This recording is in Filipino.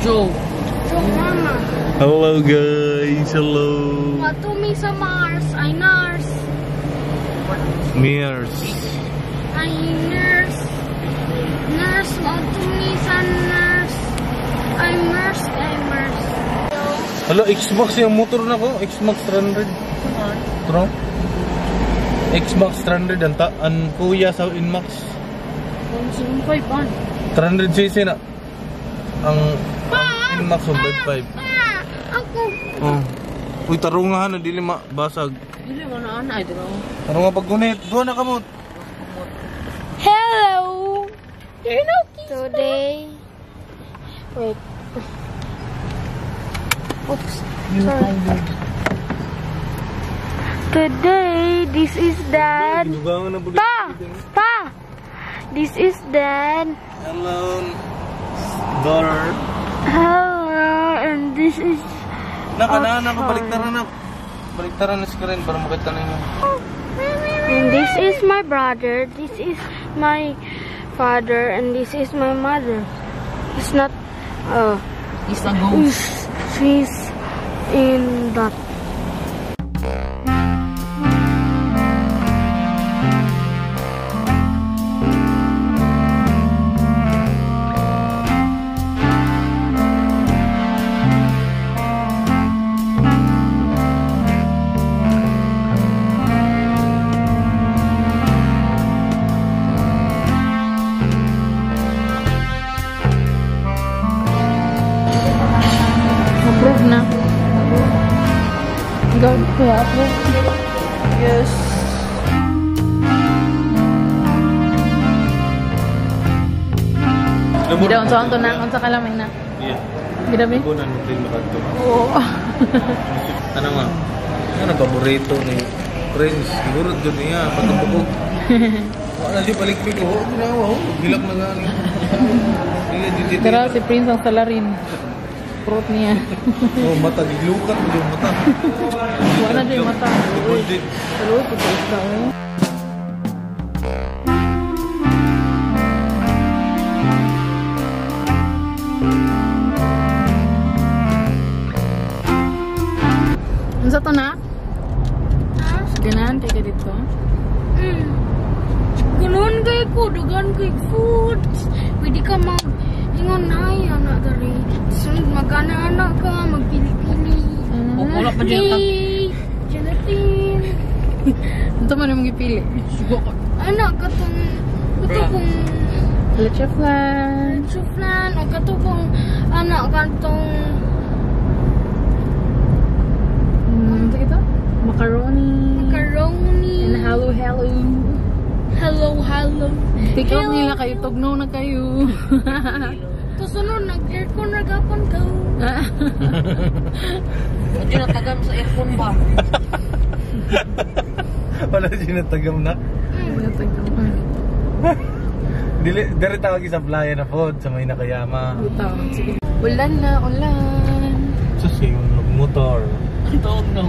Joe. Joe Mama. Hello guys, hello. Matumi sa Mars, ay nurse. Mears. Ay nurse. Nurse, matumi sa nurse. Ay nurse, ay nurse. Hello, Xbox yung motor na ko. Xbox 300. Tro? Xbox 300 ang kuya sa Inmax. 300cc na. Ang Inmax 1.5. Ako. Oh. Uy, tarungahan na dili basag. Dili mo na anay dito. Tarunga paggunit. Duha na kamot. Hello. Today. Wait. Oops. Sorry. Today, this is Dad. Pa! This is Dad. Hello, daughter. Hello, and this is... Naka baliktaran na. Baliktaran na screen para makita na yun. And this is my brother. This is my father. And this is my mother. It's not... It's a ghost. She's in that. Approve na. God, kaya approve. Yes. Gida unsa unto na unsa kalamay na. Iya. Gida mi? Kunan mo din makadto. Oo. Ano nga? Ano paborito ni Prince? Siguro doon niya pagkabugog. Wala di balik ko. Ginawa ho. Bilak na nga. Tara si Prince ang salarin. Prot niya. Oh, mata diglukan mo yung mata. Wala na yung mata. Uy. Hello, putos na eh. Unsa to na? Ganan kay dito. Ganun kay ko, dagan kay food. Pwede ka ingon na yan na dari. Sunod mag-ana-ana ka, magpili-pili. Wala pa dyan ka. Gelatin. Ito man yung ipili. Anak, katong Leche flan. chuflan, o katong anak, katong Ano ito? Macaroni. macaroni. And hello. Hello. Tikaw nila kayo, tugnaw na kayo. Kasunod, nag-aircon ragapan ka. Hindi na tagam sa aircon ba? Wala din natagam na. Dili dari tawag sa playa na pod sa may Nakayama. Sige. Ulan na, ulan. Sus yung motor. Tawag na.